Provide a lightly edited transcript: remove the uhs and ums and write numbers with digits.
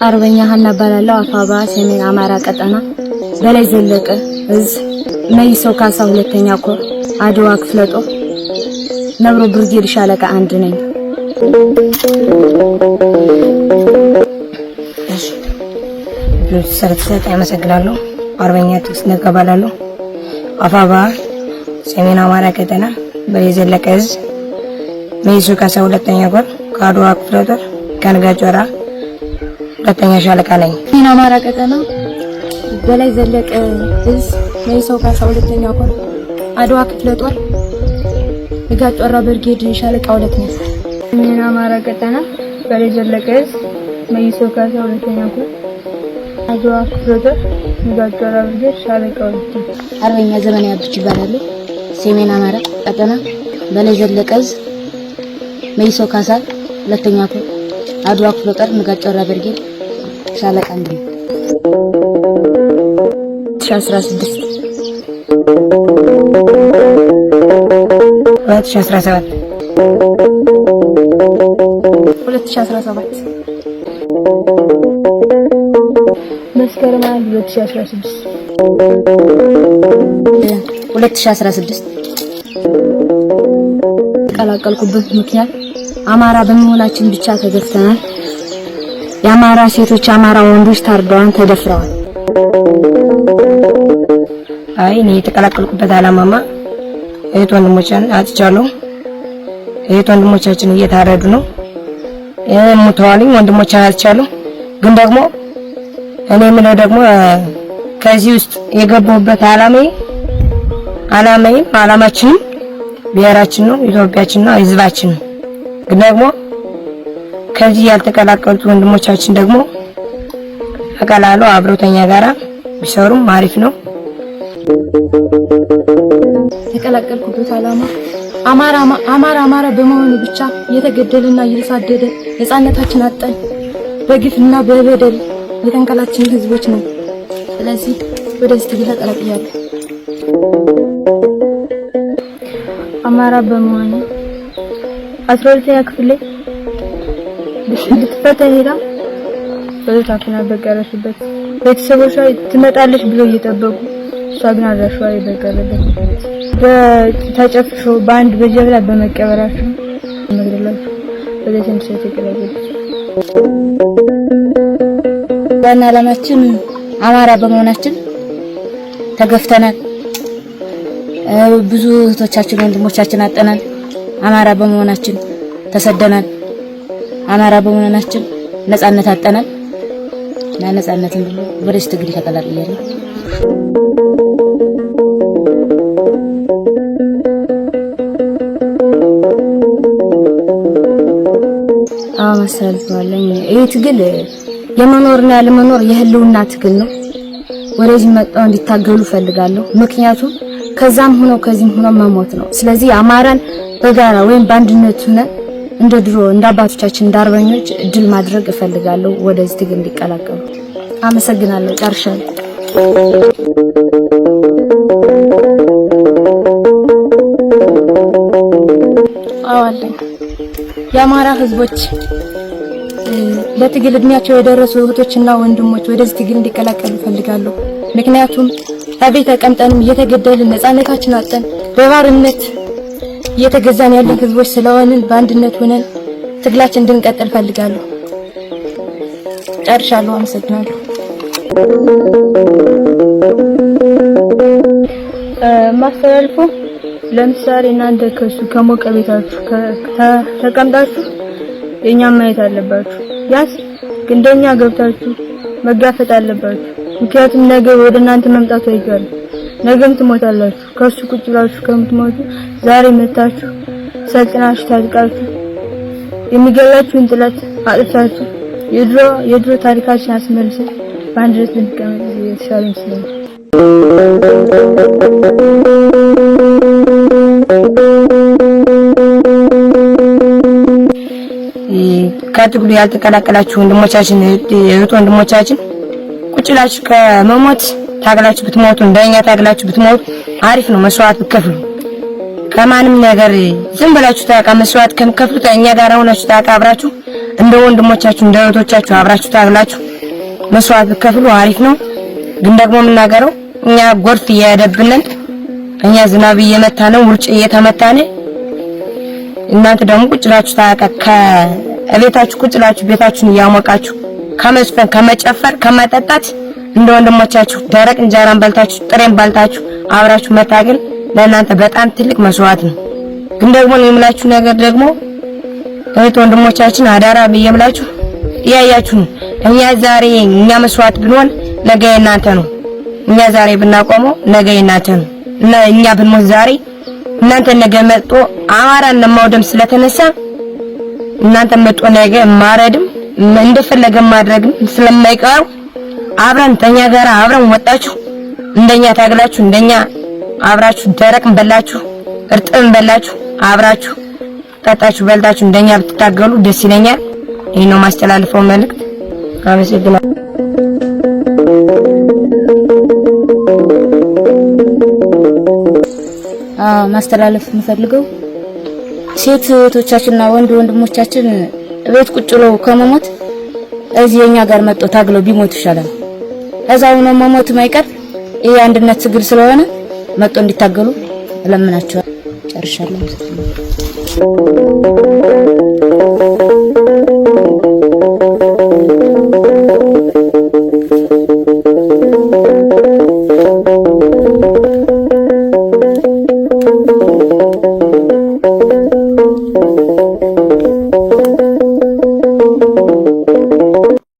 አርበኛ ሀና ባላለው አፋባ ሰሜን አማራ ቀጠና በላይ ዘለቀ እዝ መይሶ ካሳ ሁለተኛ ኮር አድዋ ክፍለ ጦር ነብሮ ብርጌድ ሻለቃ 1 ነኝ። እሺ ስለተሰጠኝ አመሰግናለሁ። አርበኛ ትዕግስት ነጋ ባላለው አፋባ ሰሜን አማራ ቀጠና በላይ ዘለቀ እዝ መይሶ ካሳ ሁለተኛ ኮር አድዋ ክፍለ ጦር ከንጋጆራ ሁለተኛ ሻለቃ ነኝ። ሰሜን አማራ ቀጠና በላይ ዘለቀ እዝ መይሶ ካሳ ሁለተኛ ኮር አድዋ ክፍለ ጦር ከጋጮራ ብርጌድ ሻለቃ 2 ነኝ። ሰሜን አማራ ቀጠና በላይ ዘለቀ እዝ መይሶ ካሳ ሁለተኛ ኮር አድዋ ክፍለ ጦር ከጋጮራ ብርጌድ ሻለቃ 2 ነኝ። አርበኛ ዘመን ያብች ይባላል። ሰሜን አማራ ቀጠና በላይ ዘለቀ እዝ መይሶ ካሳ ሁለተኛ ኮር አድዋ ክፍለ ጦር ከጋጮራ ብርጌድ ሻለቃ 1 ነኝ። 2016 2017 መስከረም 2016 ተቀላቀልኩበት ምክንያት አማራ በመሆናችን ብቻ ተገፍተናል። የአማራ ሴቶች አማራ ወንዶች ታርደዋል፣ ተደፍረዋል። አይ እኔ የተቀላቀልኩበት አላማማ እህት ወንድሞቻችን አጥቻለሁ። እህት ወንድሞቻችን እየታረዱ ነው። ሙተዋል፣ ወንድሞቻችን አጥቻለሁ። ግን ደግሞ እኔ ምን ደግሞ ከዚህ ውስጥ የገባሁበት አላማችን ብሔራችን ነው፣ ኢትዮጵያችን ነው፣ ህዝባችን ነው። ግን ደግሞ ከዚህ ያልተቀላቀሉት ወንድሞቻችን ደግሞ አቀላሉ አብሮተኛ ጋራ ቢሰሩም አሪፍ ነው። የተቀላቀልኩበት አማራ በመሆኑ ብቻ እየተገደለና እየተሳደደ ነፃነታችን አጠን በግፍና በበደል የተንከላችን ህዝቦች ነው። ስለዚህ ወደዚህ ትግል ተቀላቅያለሁ። አማራ በመሆኑ 12ኛ ክፍል ላይ ልትፈተን ሄዳ በታፍና በቀረችበት ቤተሰቦቿ ትመጣለች ብለው እየጠበቁ እሷ ግን አድራሻዋ የበቀለበት በተጨፍሾ በአንድ በጀብላ በመቀበራቸው መግደላቸው በደም ተቀላቀለች። ዋና ዓላማችን አማራ በመሆናችን ተገፍተናል። ብዙ እህቶቻችን ወንድሞቻችን አጠናል። አማራ በመሆናችን ተሰደናል። አማራ በመሆናችን ነፃነት አጠናል። እና ነፃነትን ብሎ ወደዚህ ትግል ተቀላቅያለሁ። ማሰልፋለኝ ይሄ ትግል የመኖርና ያለመኖር የህልውና ትግል ነው። ወደዚህ መጣው እንዲታገሉ ፈልጋለሁ። ምክንያቱም ከዛም ሆኖ ከዚህም ሆኖ መሞት ነው። ስለዚህ አማራን በጋራ ወይም በአንድነት ሆነን እንደ ድሮ እንደ አባቶቻችን እንደ አርበኞች ድል ማድረግ እፈልጋለሁ። ወደዚህ ትግል እንዲቀላቀሉ አመሰግናለሁ። ጨርሻለሁ። አዋለኝ የአማራ ህዝቦች ለትግል እድሜያቸው የደረሱ እህቶችና ወንድሞች ወደዚህ ትግል እንዲቀላቀሉ እፈልጋለሁ። ምክንያቱም አቤት ተቀምጠንም እየተገደልን ነፃነታችን አጠን በባርነት እየተገዛን ያለን ህዝቦች ስለሆንን በአንድነት ሆነን ትግላችን እንድንቀጥል እፈልጋለሁ። ጨርሻለሁ። አመሰግናለሁ። ማስተላልፎ ለምሳሌ እናንተ ከሱ ከሞቀ ቤታችሁ ተቀምጣችሁ የኛን ማየት አለባችሁ። ያስ እንደኛ ገብታችሁ መጋፈጥ አለባችሁ። ምክንያቱም ነገ ወደ እናንተ መምጣቱ አይቀርም። ነገም ትሞታላችሁ። ከሱ ቁጭ ብላችሁ ከምትሞቱ ዛሬ መታችሁ ሰልጥናችሁ ታጥቃችሁ የሚገላችሁን ጥላት አጥፋችሁ የድሮ ታሪካችን አስመልሰን በአንድነት እንድንቀመጥ የተሻለ ይመስለኛል። ከትግሉ ያልተቀላቀላችሁ ወንድሞቻችን እህት ወንድሞቻችን ቁጭ ብላችሁ ከመሞት ታግላችሁ ብትሞቱ እንደኛ ታግላችሁ ብትሞቱ አሪፍ ነው። መስዋዕት ብትከፍሉ ከማንም ነገር ዝም ብላችሁ ታቃ መስዋዕት ከምትከፍሉት እኛ ጋር ሆናችሁ ታቃብራችሁ እንደ ወንድሞቻችሁ እንደ እህቶቻችሁ አብራችሁ ታግላችሁ መስዋዕት ብትከፍሉ አሪፍ ነው። ግን ደግሞ የምናገረው እኛ ጎርፍ እየሄደብንን እኛ ዝናብ እየመታነው ውርጭ እየተመታነ እናንተ ደግሞ ቁጭላችሁ ከቤታችሁ ቁጭላችሁ ቤታችሁን እያሞቃችሁ ከመስፈን ከመጨፈር ከመጠጣት እንደ ወንድሞቻችሁ ደረቅ እንጀራን በልታችሁ ጥሬን በልታችሁ አብራችሁ መታገል ለእናንተ በጣም ትልቅ መስዋዕት ነው። ግን ደግሞ የምላችሁ ነገር ደግሞ እህት ወንድሞቻችን አዳራ ብየምላችሁ ያያችሁ እኛ ዛሬ እኛ መስዋዕት ብንሆን ነገ እናንተ ነው። እኛ ዛሬ ብናቆመው ነገ እናንተ ነው እና እኛ ብንሞት ዛሬ እናንተ ነገ መጥቶ አማራን ለማውደም ስለተነሳ እናንተ መጥቶ ነገ ማረድም እንደፈለገ ማድረግም ስለማይቀሩ አብረን ተኛ ጋር አብረን ወጣችሁ እንደኛ ታግላችሁ እንደኛ አብራችሁ ደረቅን በላችሁ እርጥብን በላችሁ አብራችሁ ጠጣችሁ በልታችሁ እንደኛ ብትታገሉ ደስ ይለኛል። ይሄ ነው ማስተላለፈው መልእክት። አመሰግናለሁ። ማስተላለፍ የምፈልገው ሴት እህቶቻችንና ወንድ ወንድሞቻችን ቤት ቁጭ ብለው ከመሞት እዚህ የኛ ጋር መጥቶ ታግለው ቢሞት ይሻላል። እዛው ነው መሞት ማይቀር ይሄ አንድነት ትግል ስለሆነ መጥቶ እንዲታገሉ እለምናቸዋለሁ። ጨርሻለሁ።